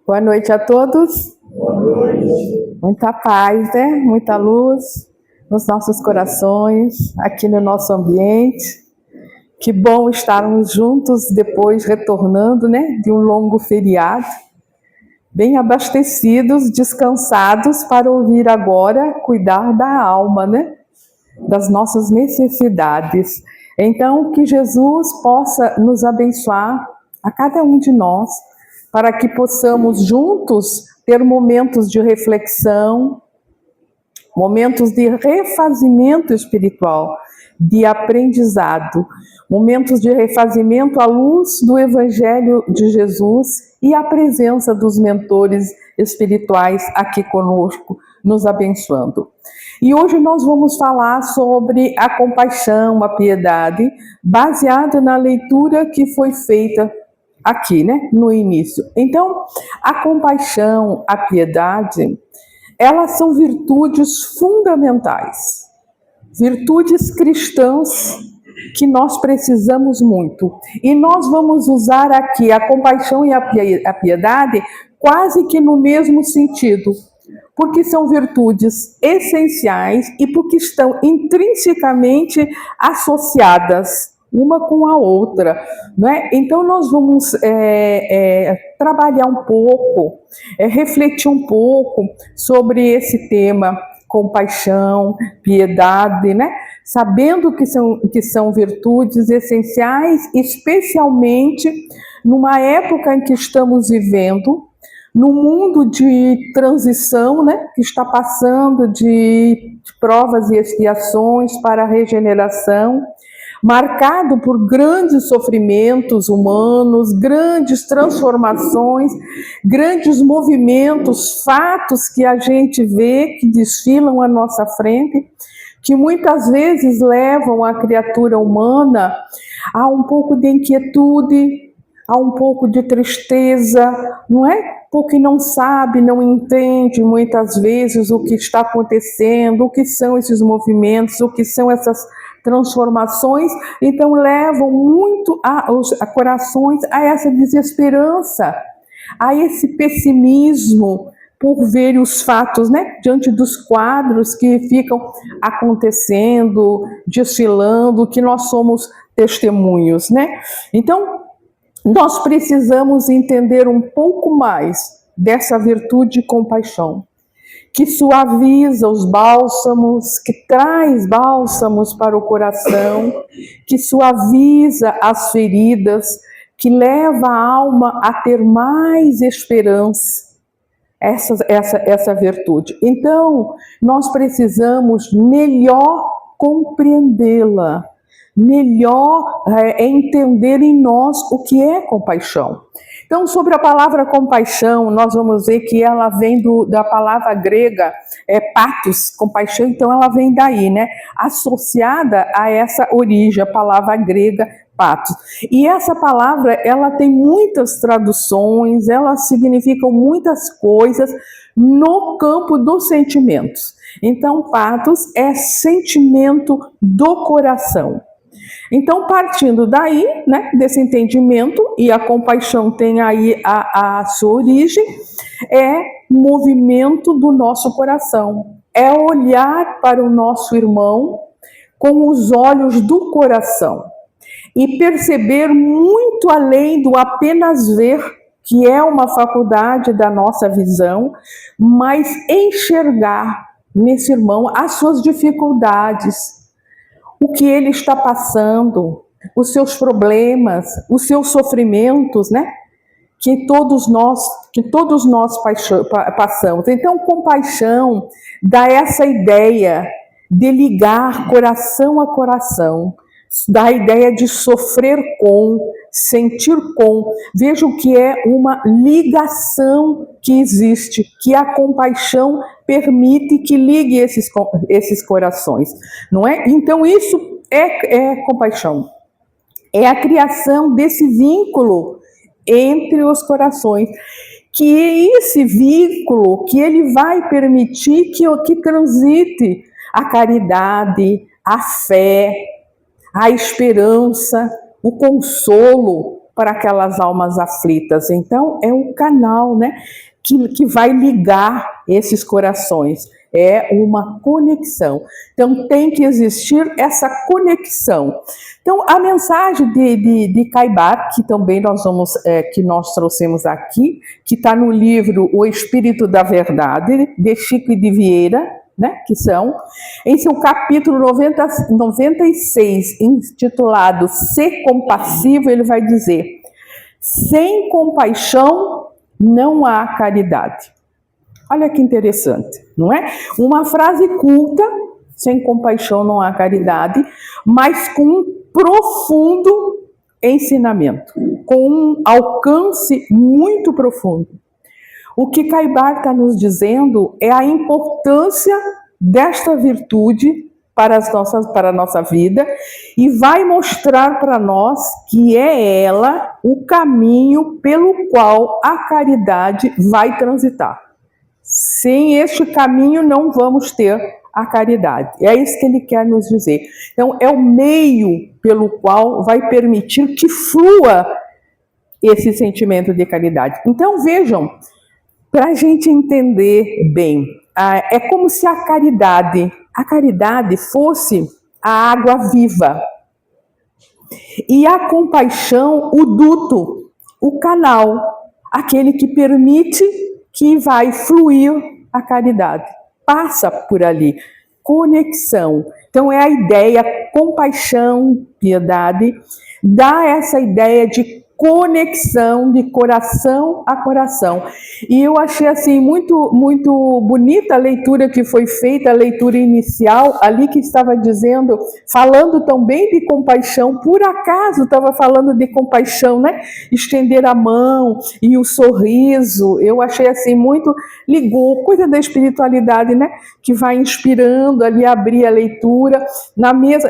Boa noite a todos. Boa noite. Muita paz, né? Muita luz nos nossos corações, aqui no nosso ambiente. Que bom estarmos juntos depois, retornando, né? De um longo feriado. Bem abastecidos, descansados para ouvir agora, cuidar da alma, né? Das nossas necessidades. Então, que Jesus possa nos abençoar, a cada um de nós, para que possamos juntos ter momentos de reflexão, momentos de refazimento espiritual, de aprendizado, momentos de refazimento à luz do Evangelho de Jesus e a presença dos mentores espirituais aqui conosco, nos abençoando. E hoje nós vamos falar sobre a compaixão, a piedade, baseado na leitura que foi feita aqui, né, no início. Então, a compaixão, a piedade, elas são virtudes fundamentais, virtudes cristãs que nós precisamos muito. E nós vamos usar aqui a compaixão e a piedade quase que no mesmo sentido, porque são virtudes essenciais e porque estão intrinsecamente associadas uma com a outra, né? Então nós vamos trabalhar um pouco, refletir um pouco sobre esse tema, compaixão, piedade, né? Sabendo que são virtudes essenciais, especialmente numa época em que estamos vivendo, no mundo de transição, né, que está passando de provas e expiações para a regeneração, marcado por grandes sofrimentos humanos, grandes transformações, grandes movimentos, fatos que a gente vê que desfilam à nossa frente, que muitas vezes levam a criatura humana a um pouco de inquietude, a um pouco de tristeza, não é? Porque não sabe, não entende muitas vezes o que está acontecendo, o que são esses movimentos, o que são essas transformações, então levam muito a corações a essa desesperança, a esse pessimismo por ver os fatos, né, diante dos quadros que ficam acontecendo, desfilando, que nós somos testemunhos, né? Então, nós precisamos entender um pouco mais dessa virtude de compaixão, que suaviza os bálsamos, que traz bálsamos para o coração, que suaviza as feridas, que leva a alma a ter mais esperança, essa virtude. Então, nós precisamos melhor compreendê-la, melhor entender em nós o que é compaixão. Então, sobre a palavra compaixão, nós vamos ver que ela vem da palavra grega, pathos, compaixão, então ela vem daí, né? Associada a essa origem, a palavra grega pathos. E essa palavra, ela tem muitas traduções, ela significa muitas coisas no campo dos sentimentos. Então, pathos é sentimento do coração. Então, partindo daí, né, desse entendimento, e a compaixão tem aí a sua origem, é movimento do nosso coração, é olhar para o nosso irmão com os olhos do coração e perceber muito além do apenas ver, que é uma faculdade da nossa visão, mas enxergar nesse irmão as suas dificuldades, o que ele está passando, os seus problemas, os seus sofrimentos, né? Que todos nós passamos. Então, compaixão dá essa ideia de ligar coração a coração, dá a ideia de sofrer com, sentir com. Vejam que é uma ligação que existe, que a compaixão permite que ligue esses corações, não é? Então isso é compaixão, é a criação desse vínculo entre os corações, que é esse vínculo que ele vai permitir que transite a caridade, a fé, a esperança, o consolo, para aquelas almas aflitas. Então, é um canal, né, que vai ligar esses corações. É uma conexão. Então, tem que existir essa conexão. Então, a mensagem de Caibar, que também nós trouxemos aqui, que está no livro O Espírito da Verdade, de Chico e de Vieira, né, que são, em seu capítulo 96, intitulado Ser Compassivo, ele vai dizer: sem compaixão não há caridade. Olha que interessante, não é? Uma frase culta: sem compaixão não há caridade, mas com um profundo ensinamento, com um alcance muito profundo. O que Caibar está nos dizendo é a importância desta virtude para a nossa vida, e vai mostrar para nós que é ela o caminho pelo qual a caridade vai transitar. Sem este caminho não vamos ter a caridade. É isso que ele quer nos dizer. Então, é o meio pelo qual vai permitir que flua esse sentimento de caridade. Então, vejam, para a gente entender bem, é como se a caridade fosse a água viva e a compaixão o duto, o canal, aquele que permite que vai fluir a caridade. Passa por ali. Conexão. Então é a ideia, compaixão, piedade, dá essa ideia de conexão de coração a coração. E eu achei assim muito bonita a leitura que foi feita, a leitura inicial ali, que estava dizendo, falando também de compaixão. Por acaso estava falando de compaixão, né? Estender a mão e o sorriso. Eu achei assim muito, ligou, coisa da espiritualidade, né? Que vai inspirando ali, abrir a leitura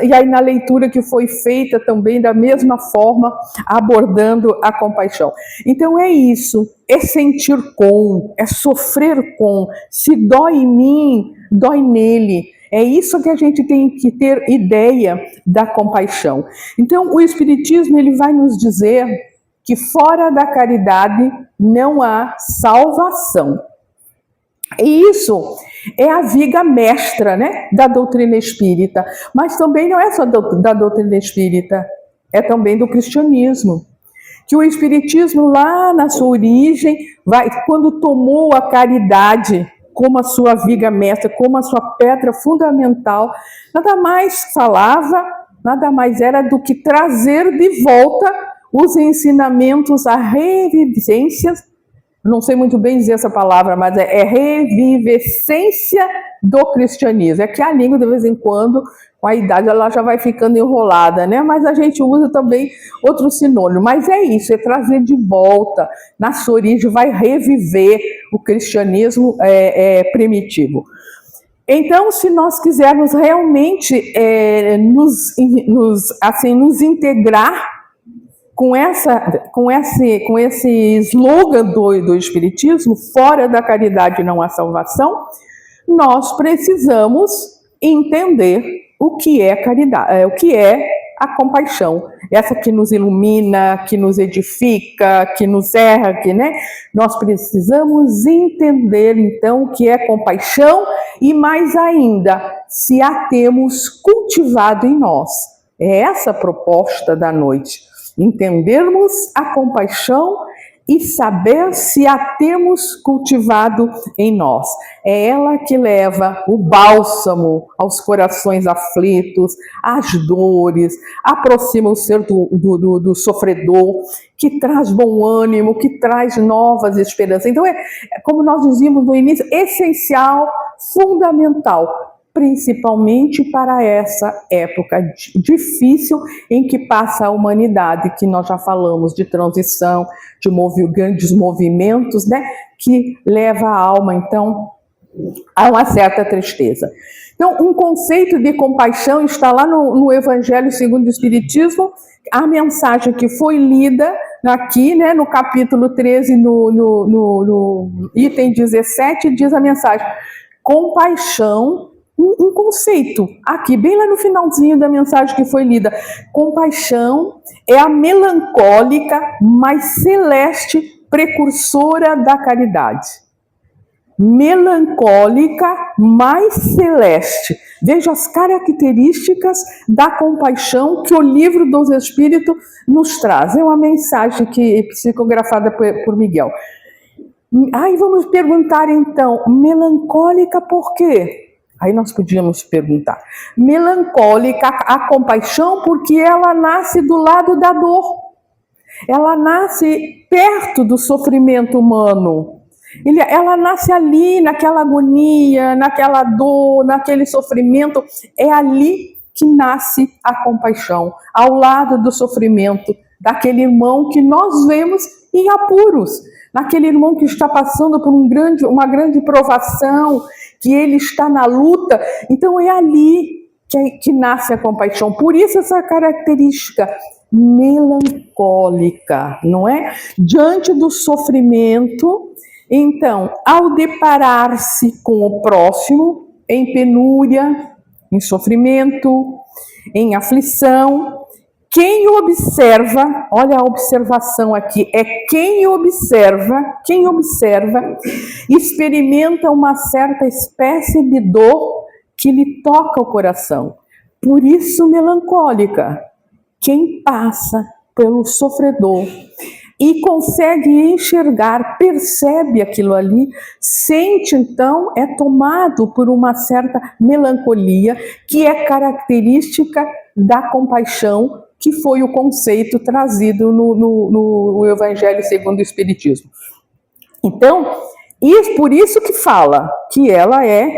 e aí na leitura que foi feita também da mesma forma, abordando a compaixão. Então é isso, é sentir com, é sofrer com. Se dói em mim, dói nele. É isso que a gente tem que ter ideia da compaixão. Então o Espiritismo, ele vai nos dizer que fora da caridade não há salvação. E isso é a viga mestra, né, da doutrina espírita. Mas também não é só da doutrina espírita, é também do cristianismo. Que o Espiritismo, lá na sua origem, quando tomou a caridade como a sua viga mestra, como a sua pedra fundamental, nada mais falava, nada mais era do que trazer de volta os ensinamentos, a revivência, não sei muito bem dizer essa palavra, mas é revivescência do cristianismo. É que a língua, de vez em quando, com a idade, ela já vai ficando enrolada, né? Mas a gente usa também outro sinônimo. Mas é isso, é trazer de volta, na sua origem, vai reviver o cristianismo primitivo. Então, se nós quisermos realmente nos integrar com esse slogan do Espiritismo, fora da caridade não há salvação, nós precisamos entender o que é caridade, o que é a compaixão, essa que nos ilumina, que nos edifica, que nos ergue, né? Nós precisamos entender, então, o que é compaixão e, mais ainda, se a temos cultivado em nós. É essa a proposta da noite. Entendermos a compaixão e saber se a temos cultivado em nós. É ela que leva o bálsamo aos corações aflitos, às dores, aproxima o ser do sofredor, que traz bom ânimo, que traz novas esperanças. Então como nós dizíamos no início, essencial, fundamental, principalmente para essa época difícil em que passa a humanidade, que nós já falamos de transição, de grandes movimentos, né, que leva a alma, então, a uma certa tristeza. Então, um conceito de compaixão está lá no Evangelho segundo o Espiritismo, a mensagem que foi lida aqui, né, no capítulo 13, no item 17, diz a mensagem: compaixão um conceito aqui, bem lá no finalzinho da mensagem que foi lida. Compaixão é a melancólica, mas celeste precursora da caridade. Melancólica, mas celeste. Veja as características da compaixão que o Livro dos Espíritos nos traz. É uma mensagem psicografada por Miguel. Aí vamos perguntar então, melancólica por quê? Aí nós podíamos perguntar, melancólica, a compaixão, porque ela nasce do lado da dor. Ela nasce perto do sofrimento humano. Ela nasce ali, naquela agonia, naquela dor, naquele sofrimento. É ali que nasce a compaixão, ao lado do sofrimento daquele irmão que nós vemos em apuros, naquele irmão que está passando por uma grande provação, que ele está na luta. Então é ali que nasce a compaixão. Por isso essa característica melancólica, não é? Diante do sofrimento, então, ao deparar-se com o próximo em penúria, em sofrimento, em aflição, quem observa, olha a observação aqui, é quem observa, experimenta uma certa espécie de dor que lhe toca o coração. Por isso, melancólica. Quem passa pelo sofredor e consegue enxergar, percebe aquilo ali, sente então, é tomado por uma certa melancolia que é característica da compaixão, que foi o conceito trazido no Evangelho segundo o Espiritismo. Então, por isso que fala que ela é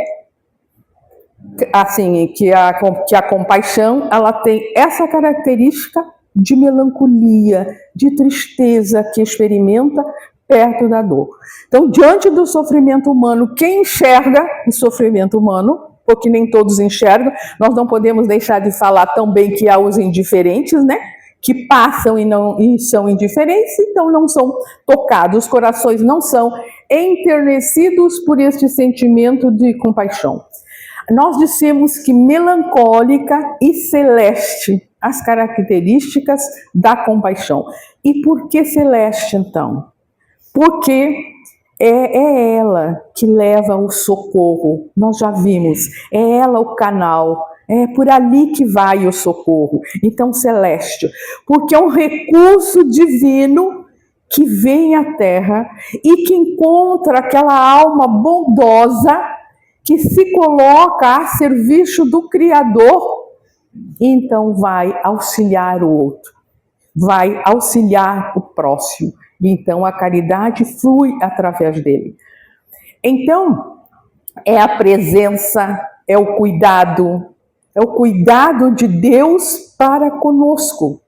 assim, que a compaixão, ela tem essa característica de melancolia, de tristeza que experimenta perto da dor. Então, diante do sofrimento humano, quem enxerga o sofrimento humano, porque nem todos enxergam, nós não podemos deixar de falar também que há os indiferentes, né? Que passam e são indiferentes, então não são tocados, os corações não são enternecidos por este sentimento de compaixão. Nós dissemos que melancólica e celeste, as características da compaixão. E por que celeste, então? Porque é ela que leva o socorro, nós já vimos, é ela o canal, é por ali que vai o socorro. Então, celeste, porque é um recurso divino que vem à Terra e que encontra aquela alma bondosa que se coloca a serviço do Criador, então vai auxiliar o outro, vai auxiliar o próximo. Então a caridade flui através dele. Então é a presença, é o cuidado de Deus para conosco,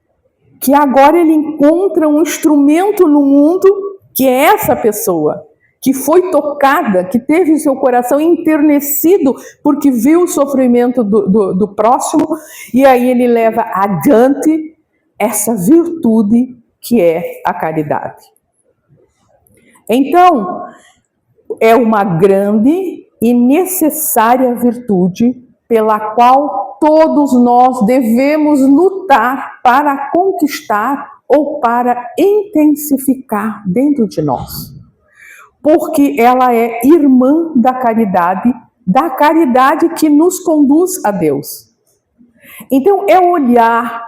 que agora ele encontra um instrumento no mundo, que é essa pessoa, que foi tocada, que teve o seu coração enternecido porque viu o sofrimento do próximo, e aí ele leva adiante essa virtude que é a caridade. Então, é uma grande e necessária virtude pela qual todos nós devemos lutar para conquistar ou para intensificar dentro de nós. Porque ela é irmã da caridade que nos conduz a Deus. Então, é olhar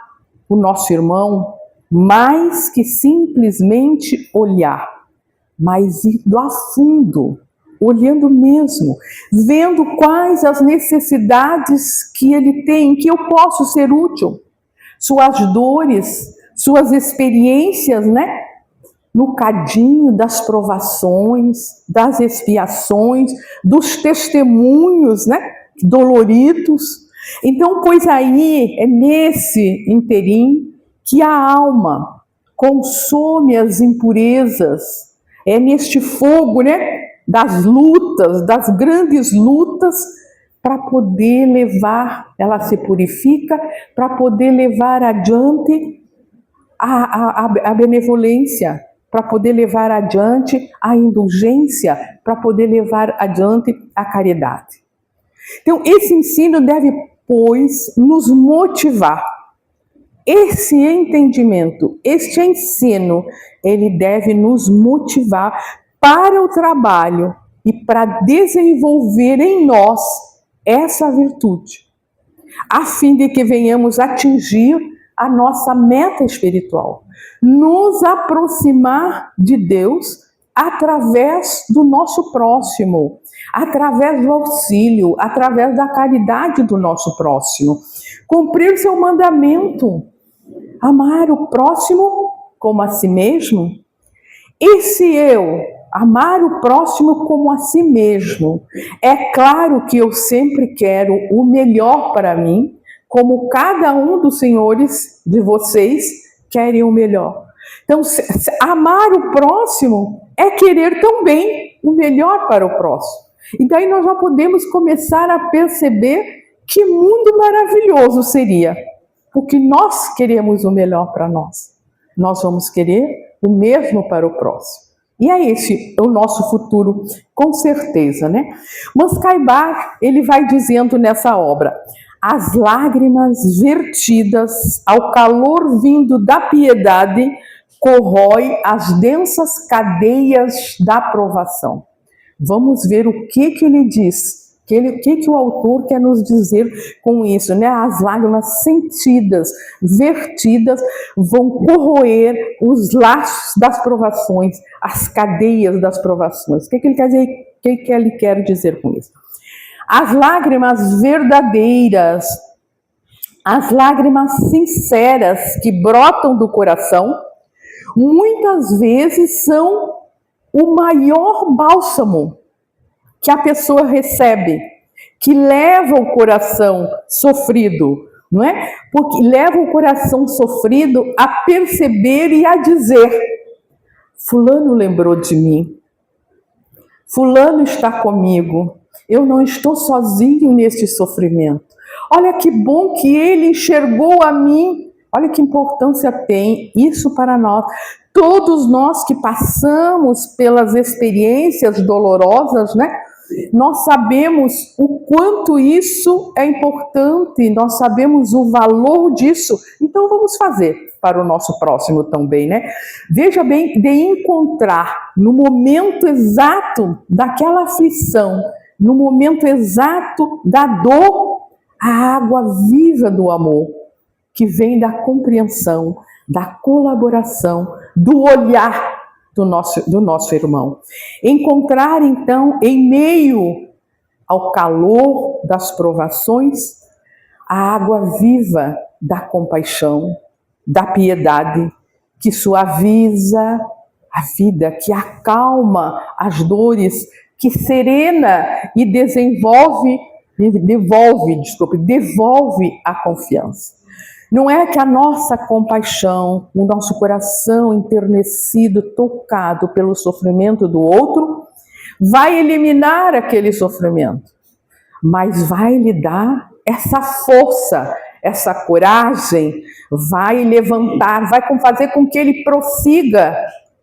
o nosso irmão mais que simplesmente olhar, mas indo a fundo, olhando mesmo, vendo quais as necessidades que ele tem, que eu posso ser útil, suas dores, suas experiências, né? No cadinho das provações, das expiações, dos testemunhos, né, doloridos. Então, pois aí, é nesse interim que a alma consome as impurezas, é neste fogo, né, das lutas, das grandes lutas, para poder levar, ela se purifica, para poder levar adiante a benevolência, para poder levar adiante a indulgência, para poder levar adiante a caridade. Então, esse ensino deve, pois, nos motivar. Esse entendimento, este ensino, ele deve nos motivar para o trabalho e para desenvolver em nós essa virtude, a fim de que venhamos atingir a nossa meta espiritual, nos aproximar de Deus através do nosso próximo, através do auxílio, através da caridade do nosso próximo, cumprir seu mandamento, amar o próximo como a si mesmo. E se eu amar o próximo como a si mesmo, é claro que eu sempre quero o melhor para mim, como cada um dos senhores de vocês querem o melhor. Então, amar o próximo é querer também o melhor para o próximo. E daí nós já podemos começar a perceber que mundo maravilhoso seria, porque nós queremos o melhor para nós. Nós vamos querer o mesmo para o próximo. E é esse o nosso futuro, com certeza, né? Mas Caibar, ele vai dizendo nessa obra: as lágrimas vertidas ao calor vindo da piedade corrói as densas cadeias da provação. Vamos ver o que ele diz. O que o autor quer nos dizer com isso, né? As lágrimas sentidas, vertidas, vão corroer os laços das provações, as cadeias das provações. O que ele quer dizer? O que ele quer dizer com isso? As lágrimas verdadeiras, as lágrimas sinceras que brotam do coração, muitas vezes são o maior bálsamo que a pessoa recebe, que leva o coração sofrido, não é? Porque leva o coração sofrido a perceber e a dizer: fulano lembrou de mim, fulano está comigo, eu não estou sozinho neste sofrimento. Olha que bom que ele enxergou a mim. Olha que importância tem isso para nós. Todos nós que passamos pelas experiências dolorosas, né? Nós sabemos o quanto isso é importante, nós sabemos o valor disso. Então vamos fazer para o nosso próximo também, né? Veja bem, de encontrar no momento exato daquela aflição, no momento exato da dor, a água viva do amor, que vem da compreensão, da colaboração, do olhar do nosso irmão. Encontrar, então, em meio ao calor das provações, a água viva da compaixão, da piedade, que suaviza a vida, que acalma as dores, que serena e devolve a confiança. Não é que a nossa compaixão, o nosso coração enternecido, tocado pelo sofrimento do outro, vai eliminar aquele sofrimento, mas vai lhe dar essa força, essa coragem, vai levantar, vai fazer com que ele prossiga.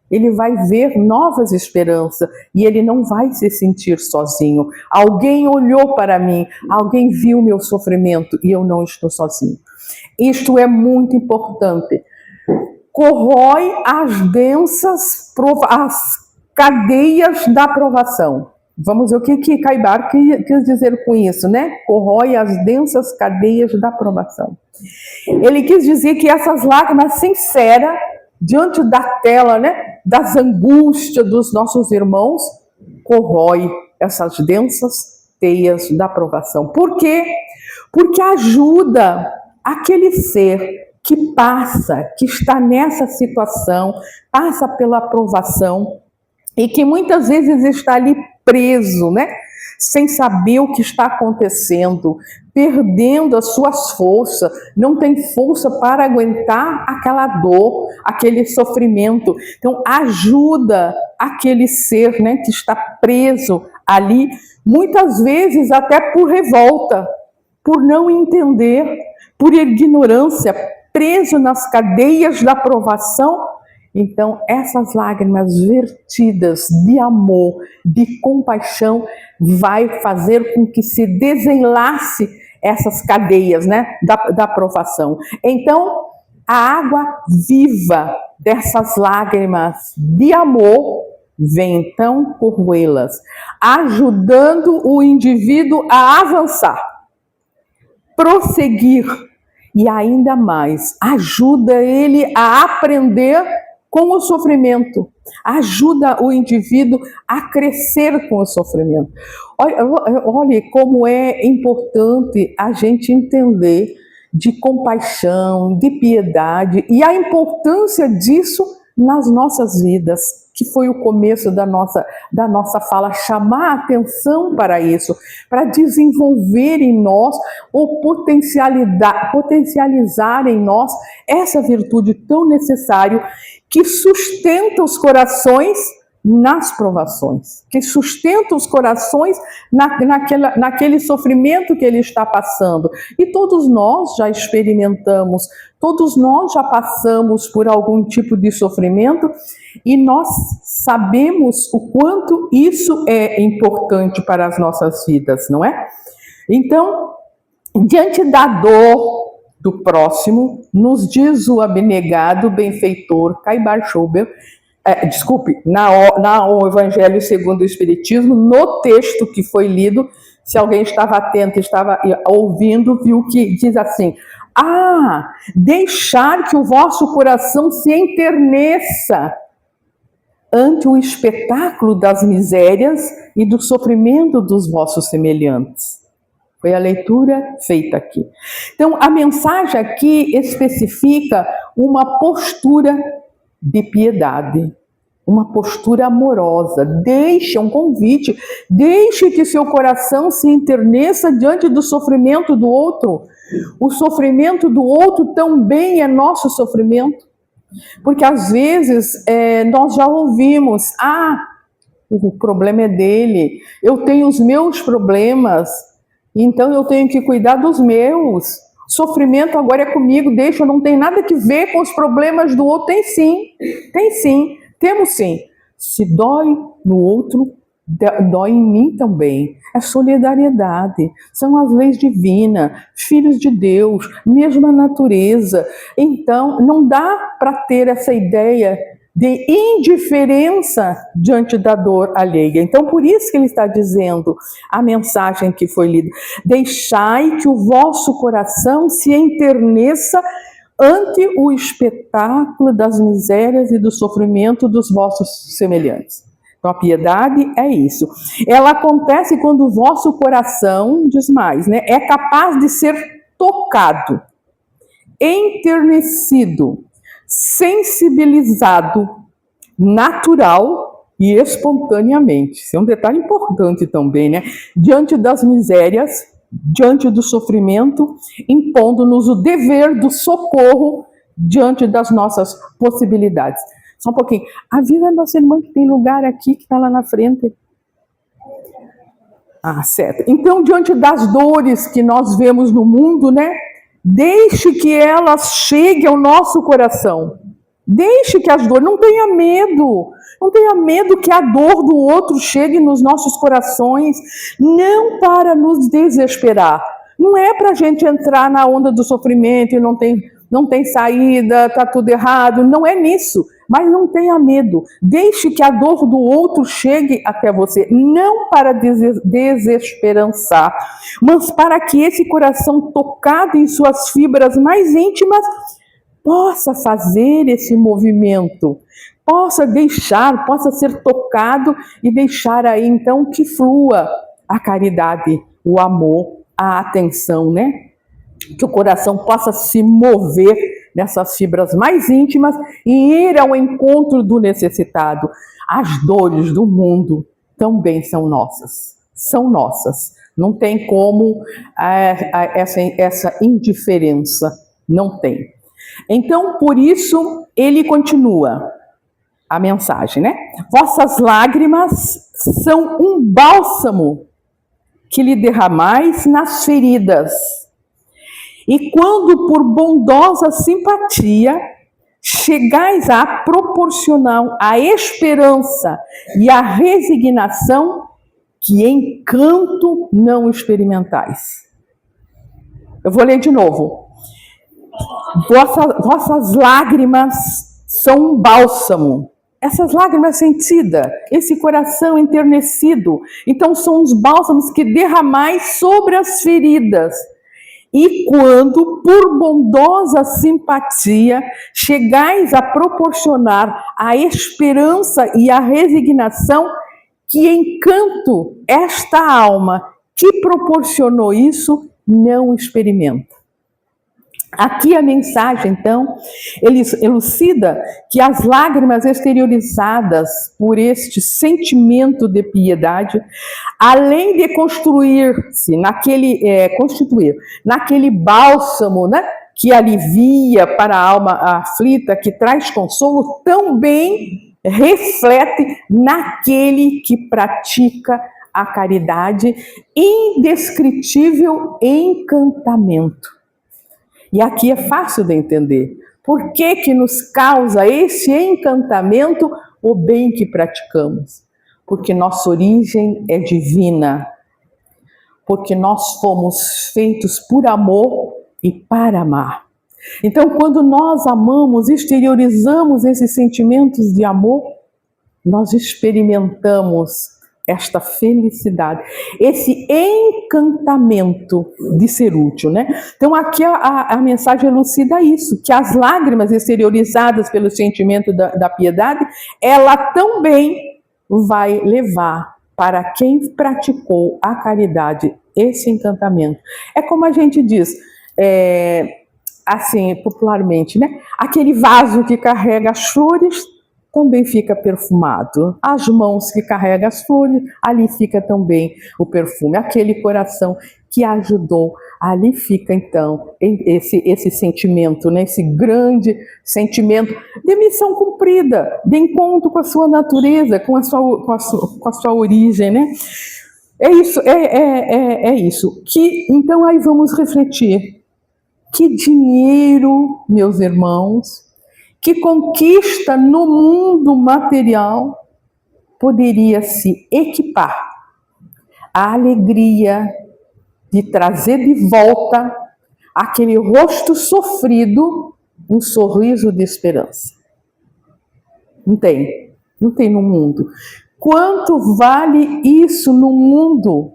Ele vai ver novas esperanças e ele não vai se sentir sozinho. Alguém olhou para mim, alguém viu meu sofrimento e eu não estou sozinho. Isto é muito importante. Corrói as densas, as cadeias da provação. Vamos ver o que Caibar quis dizer com isso, né? Corrói as densas cadeias da provação. Ele quis dizer que essas lágrimas sinceras, diante da tela, né, das angústias dos nossos irmãos, corrói essas densas teias da provação. Por quê? Porque ajuda aquele ser que passa, que está nessa situação, passa pela provação e que muitas vezes está ali preso, né? Sem saber o que está acontecendo, perdendo as suas forças, não tem força para aguentar aquela dor, aquele sofrimento. Então, ajuda aquele ser, né, que está preso ali, muitas vezes até por revolta, por não entender, por ignorância, preso nas cadeias da provação. Então, essas lágrimas vertidas de amor, de compaixão, vai fazer com que se desenlace essas cadeias, né, da provação. Então, a água viva dessas lágrimas de amor vem então corroê-las, ajudando o indivíduo a avançar, prosseguir e ainda mais, ajuda ele a aprender com o sofrimento, ajuda o indivíduo a crescer com o sofrimento. Olha como é importante a gente entender de compaixão, de piedade e a importância disso nas nossas vidas, que foi o começo da nossa fala, chamar a atenção para isso, para desenvolver em nós ou potencializar em nós essa virtude tão necessária que sustenta os corações nas provações, que sustenta os corações naquele sofrimento que ele está passando. E todos nós já experimentamos, todos nós já passamos por algum tipo de sofrimento e nós sabemos o quanto isso é importante para as nossas vidas, não é? Então, diante da dor do próximo, nos diz o abnegado benfeitor Caibar Schauber, o Evangelho segundo o Espiritismo, no texto que foi lido, se alguém estava atento, estava ouvindo, viu que diz assim: deixar que o vosso coração se enterneça ante o espetáculo das misérias e do sofrimento dos vossos semelhantes. Foi a leitura feita aqui. Então, a mensagem aqui especifica uma postura de piedade, uma postura amorosa. Deixe um convite, deixe que seu coração se enterneça diante do sofrimento do outro. O sofrimento do outro também é nosso sofrimento, porque às vezes nós já ouvimos: o problema é dele, eu tenho os meus problemas, então eu tenho que cuidar dos meus. Sofrimento agora é comigo, deixa, não tem nada que ver com os problemas do outro. Tem sim, temos sim. Se dói no outro, dói em mim também. É solidariedade, são as leis divinas, filhos de Deus, mesma natureza. Então, não dá para ter essa ideia de indiferença diante da dor alheia. Então, por isso que ele está dizendo a mensagem que foi lida: deixai que o vosso coração se enterneça ante o espetáculo das misérias e do sofrimento dos vossos semelhantes. Então, a piedade é isso. Ela acontece quando o vosso coração, diz mais, né, é capaz de ser tocado, enternecido, sensibilizado, natural e espontaneamente. Isso é um detalhe importante também, né? Diante das misérias, diante do sofrimento, impondo-nos o dever do socorro diante das nossas possibilidades. Só um pouquinho. Avisa a nossa irmã que tem lugar aqui, que está lá na frente. Certo. Então, diante das dores que nós vemos no mundo, né? Deixe que elas cheguem ao nosso coração. Deixe que as dores, não tenha medo que a dor do outro chegue nos nossos corações, não para nos desesperar. Não é para a gente entrar na onda do sofrimento e não tem saída, está tudo errado, não é nisso. Mas não tenha medo, deixe que a dor do outro chegue até você, não para desesperançar, mas para que esse coração tocado em suas fibras mais íntimas possa fazer esse movimento, possa ser tocado e deixar aí então que flua a caridade, o amor, a atenção, né? Que o coração possa se mover nessas fibras mais íntimas e ir ao encontro do necessitado. As dores do mundo também são nossas. Não tem como essa indiferença, não tem. Então, por isso, ele continua a mensagem, né? Vossas lágrimas são um bálsamo que lhe derramais nas feridas. E quando por bondosa simpatia chegais a proporcionar a esperança e a resignação que encanto não experimentais. Eu vou ler de novo. Vossas lágrimas são um bálsamo. Essas lágrimas sentidas, esse coração enternecido, então são os bálsamos que derramais sobre as feridas. E quando, por bondosa simpatia, chegais a proporcionar a esperança e a resignação, que encanto esta alma que proporcionou isso não experimenta. Aqui a mensagem, então, ele elucida que as lágrimas exteriorizadas por este sentimento de piedade, além de constituir naquele bálsamo, né, que alivia para a alma aflita, que traz consolo, também reflete naquele que pratica a caridade, indescritível encantamento. E aqui é fácil de entender. Por que nos causa esse encantamento o bem que praticamos? Porque nossa origem é divina. Porque nós fomos feitos por amor e para amar. Então, quando nós amamos, exteriorizamos esses sentimentos de amor, nós experimentamos esta felicidade, esse encantamento de ser útil, né? Então aqui a mensagem elucida isso, que as lágrimas exteriorizadas pelo sentimento da piedade, ela também vai levar para quem praticou a caridade esse encantamento. É como a gente diz, assim, popularmente, né? Aquele vaso que carrega as flores também fica perfumado. As mãos que carregam as flores, ali fica também o perfume. Aquele coração que ajudou, ali fica então esse sentimento, né? Esse grande sentimento de missão cumprida, de encontro com a sua natureza, com a sua origem, né? É isso, é isso. Então aí vamos refletir. Que dinheiro, meus irmãos, que conquista no mundo material poderia se equipar à alegria de trazer de volta aquele rosto sofrido, um sorriso de esperança. Não tem no mundo. Quanto vale isso no mundo?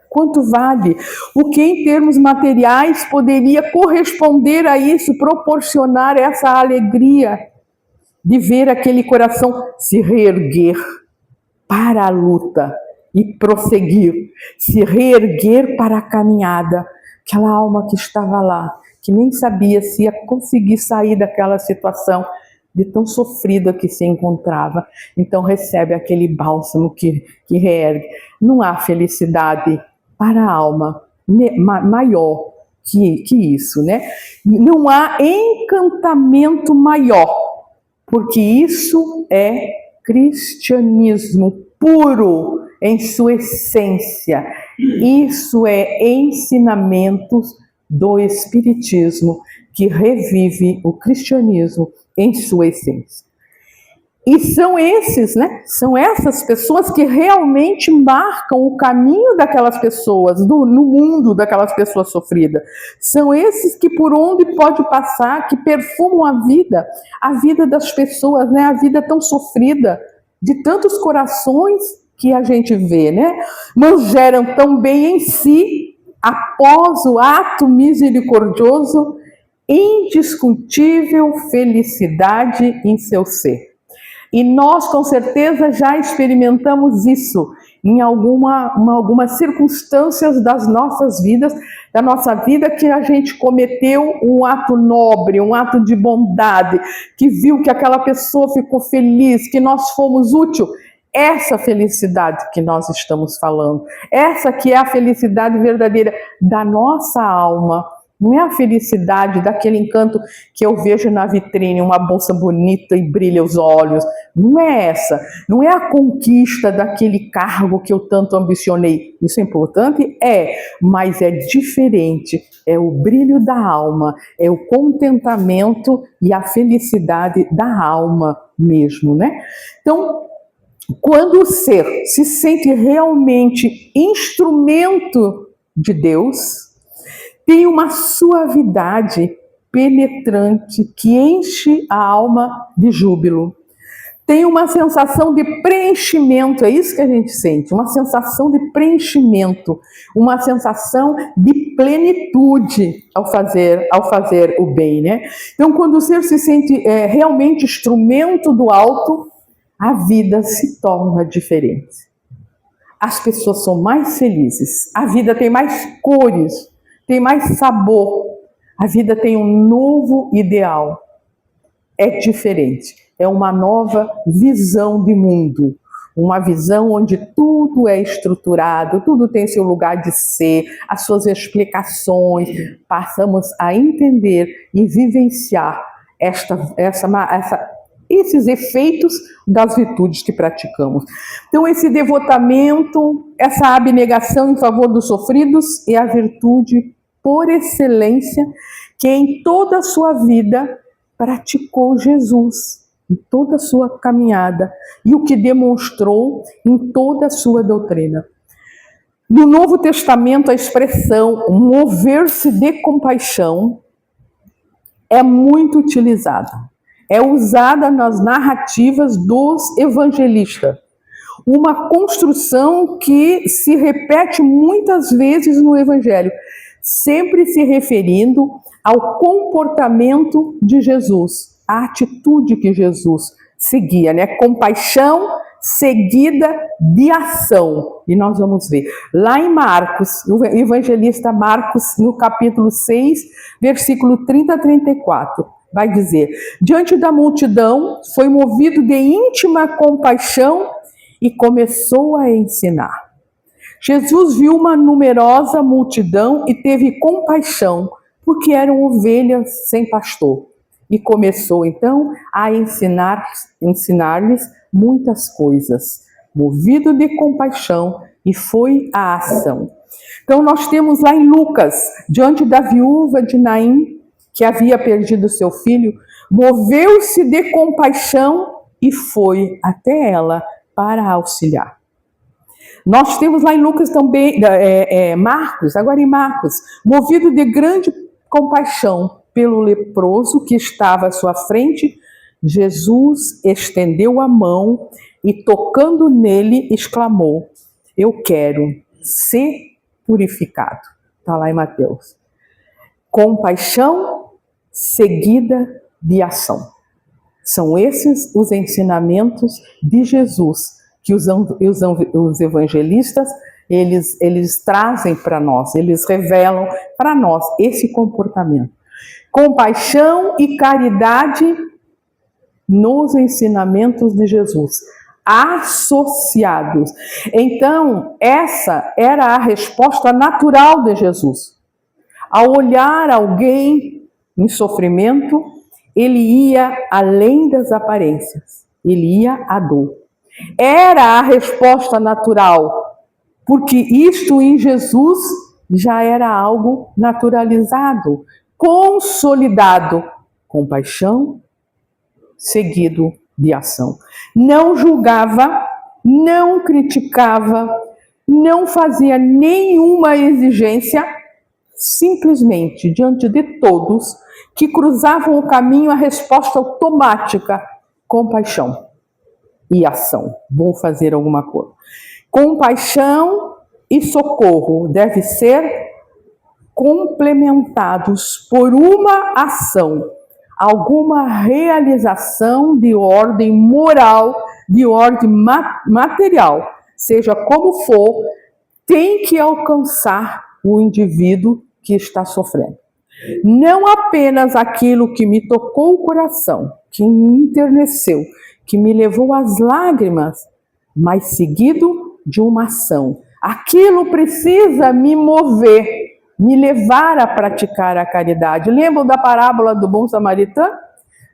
Quanto vale? O que em termos materiais poderia corresponder a isso, proporcionar essa alegria de ver aquele coração se reerguer para a luta e prosseguir, se reerguer para a caminhada. Aquela alma que estava lá, que nem sabia se ia conseguir sair daquela situação de tão sofrida que se encontrava. Então recebe aquele bálsamo que reergue. Não há felicidade para a alma maior que isso, né? Não há encantamento maior, porque isso é cristianismo puro em sua essência. Isso é ensinamentos do Espiritismo que revive o cristianismo em sua essência. E são esses, né? São essas pessoas que realmente marcam o caminho daquelas pessoas, no mundo daquelas pessoas sofridas. São esses que por onde pode passar, que perfumam a vida das pessoas, né? A vida tão sofrida, de tantos corações que a gente vê, né? Mas geram também em si, após o ato misericordioso, indiscutível felicidade em seu ser. E nós, com certeza, já experimentamos isso em algumas circunstâncias das nossas vidas, da nossa vida, que a gente cometeu um ato nobre, um ato de bondade, que viu que aquela pessoa ficou feliz, que nós fomos úteis. Essa felicidade que nós estamos falando, essa que é a felicidade verdadeira da nossa alma. Não é a felicidade daquele encanto que eu vejo na vitrine, uma bolsa bonita e brilha os olhos. não é essa. Não é a conquista daquele cargo que eu tanto ambicionei. Isso é importante? Mas é diferente. É o brilho da alma, é o contentamento e a felicidade da alma mesmo, né? Então, quando o ser se sente realmente instrumento de Deus, tem uma suavidade penetrante que enche a alma de júbilo. Tem uma sensação de preenchimento, é isso que a gente sente, uma sensação de preenchimento, uma sensação de plenitude ao fazer o bem, né? Então, quando o ser se sente realmente instrumento do alto, a vida se torna diferente. As pessoas são mais felizes, a vida tem mais cores, tem mais sabor, a vida tem um novo ideal. É diferente, é uma nova visão de mundo, uma visão onde tudo é estruturado, tudo tem seu lugar de ser, as suas explicações, passamos a entender e vivenciar esses efeitos das virtudes que praticamos. Então, esse devotamento, essa abnegação em favor dos sofridos é a virtude por excelência que em toda a sua vida praticou Jesus, em toda a sua caminhada, e o que demonstrou em toda a sua doutrina. No Novo Testamento, a expressão mover-se de compaixão é muito utilizada. É usada nas narrativas dos evangelistas. Uma construção que se repete muitas vezes no Evangelho, sempre se referindo ao comportamento de Jesus, a atitude que Jesus seguia, né? Compaixão seguida de ação. E nós vamos ver. Lá em Marcos, o evangelista Marcos, no capítulo 6, versículo 30 a 34, vai dizer: diante da multidão, foi movido de íntima compaixão e começou a ensinar. Jesus viu uma numerosa multidão e teve compaixão, porque eram ovelhas sem pastor. E começou então a ensinar-lhes muitas coisas, movido de compaixão, e foi a ação. Então nós temos lá em Lucas, diante da viúva de Naim, que havia perdido seu filho, moveu-se de compaixão e foi até ela para auxiliar. Nós temos lá em Lucas também, Marcos, agora em Marcos, movido de grande compaixão pelo leproso que estava à sua frente, Jesus estendeu a mão e, tocando nele, exclamou: eu quero ser purificado. Está lá em Mateus. Compaixão seguida de ação. São esses os ensinamentos de Jesus que os evangelistas eles trazem para nós, eles revelam para nós esse comportamento. Compaixão e caridade nos ensinamentos de Jesus, associados. Então, essa era a resposta natural de Jesus. Ao olhar alguém em sofrimento, ele ia além das aparências, ele ia à dor. Era a resposta natural, porque isto em Jesus já era algo naturalizado, consolidado, compaixão seguido de ação. Não julgava, não criticava, não fazia nenhuma exigência, simplesmente diante de todos que cruzavam o caminho, a resposta automática: compaixão e ação. Vou fazer alguma coisa. Compaixão e socorro devem ser complementados por uma ação, alguma realização de ordem moral, de ordem material, seja como for, tem que alcançar o indivíduo que está sofrendo. Não apenas aquilo que me tocou o coração, que me enterneceu, que me levou às lágrimas, mas seguido de uma ação. Aquilo precisa me mover, me levar a praticar a caridade. Lembram da parábola do bom samaritano?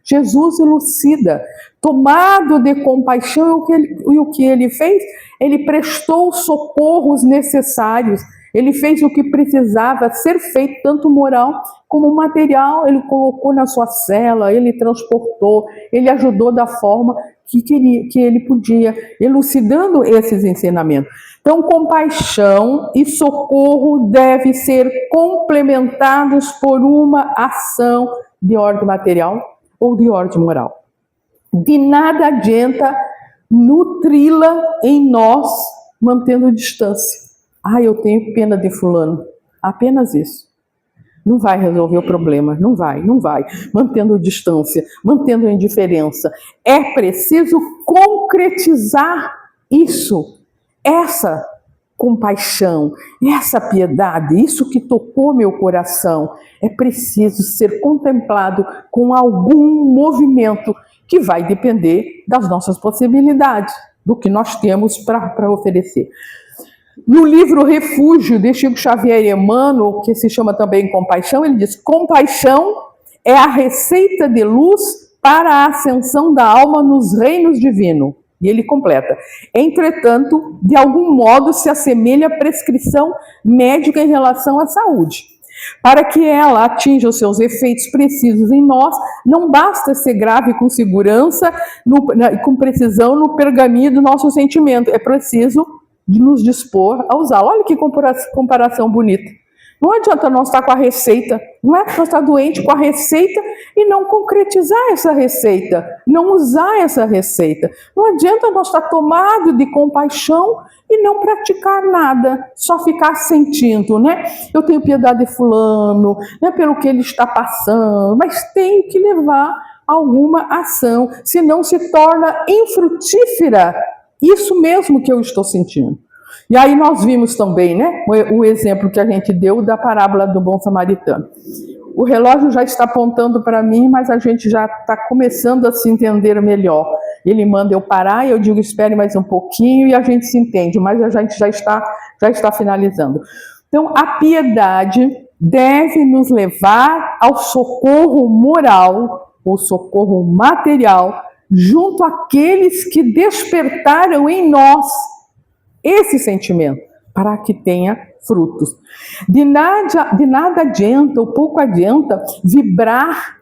Jesus elucida, tomado de compaixão, e o que ele fez? Ele prestou os socorros necessários, ele fez o que precisava ser feito, tanto moral como material. Ele colocou na sua cela, ele transportou, ele ajudou da forma que ele podia, elucidando esses ensinamentos. Então, compaixão e socorro devem ser complementados por uma ação de ordem material ou de ordem moral. De nada adianta nutri-la em nós, mantendo distância. Eu tenho pena de fulano. Apenas isso. Não vai resolver o problema, não vai. Mantendo distância, mantendo a indiferença. É preciso concretizar isso, essa compaixão, essa piedade, isso que tocou meu coração. É preciso ser contemplado com algum movimento que vai depender das nossas possibilidades, do que nós temos para oferecer. No livro Refúgio, de Chico Xavier e Emmanuel, que se chama também Compaixão, ele diz: compaixão é a receita de luz para a ascensão da alma nos reinos divinos. E ele completa: entretanto, de algum modo se assemelha à prescrição médica em relação à saúde. Para que ela atinja os seus efeitos precisos em nós, não basta ser grave com segurança e com precisão no pergaminho do nosso sentimento. É preciso de nos dispor a usá-lo. Olha que comparação bonita. Não adianta nós estar com a receita, não é? Nós estar doente com a receita e não concretizar essa receita, não usar essa receita. Não adianta nós estar tomado de compaixão e não praticar nada, só ficar sentindo, né? Eu tenho piedade de fulano, né, pelo que ele está passando, mas tenho que levar alguma ação, senão se torna infrutífera isso mesmo que eu estou sentindo. E aí nós vimos também, né, o exemplo que a gente deu da parábola do bom samaritano. O relógio já está apontando para mim, mas a gente já está começando a se entender melhor. Ele manda eu parar e eu digo: espere mais um pouquinho, e a gente se entende, mas a gente já está finalizando. Então, a piedade deve nos levar ao socorro moral, ou socorro material, junto àqueles que despertaram em nós esse sentimento, para que tenha frutos. De nada adianta, ou pouco adianta, vibrar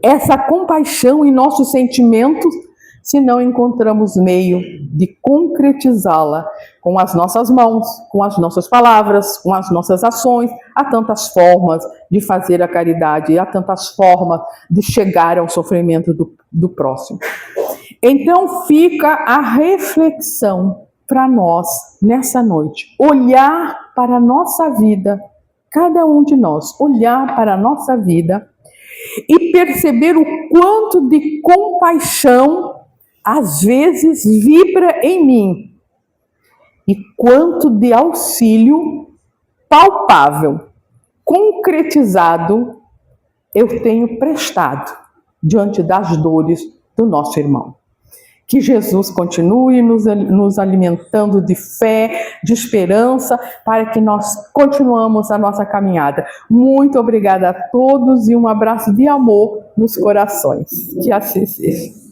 essa compaixão em nossos sentimentos, se não encontramos meio de concretizá-la com as nossas mãos, com as nossas palavras, com as nossas ações. Há tantas formas de fazer a caridade, há tantas formas de chegar ao sofrimento do próximo. Então fica a reflexão para nós nessa noite, olhar para a nossa vida, cada um de nós, olhar para a nossa vida e perceber o quanto de compaixão às vezes vibra em mim e quanto de auxílio palpável, concretizado, eu tenho prestado diante das dores do nosso irmão. Que Jesus continue nos alimentando de fé, de esperança, para que nós continuemos a nossa caminhada. Muito obrigada a todos e um abraço de amor nos corações. Que assim seja.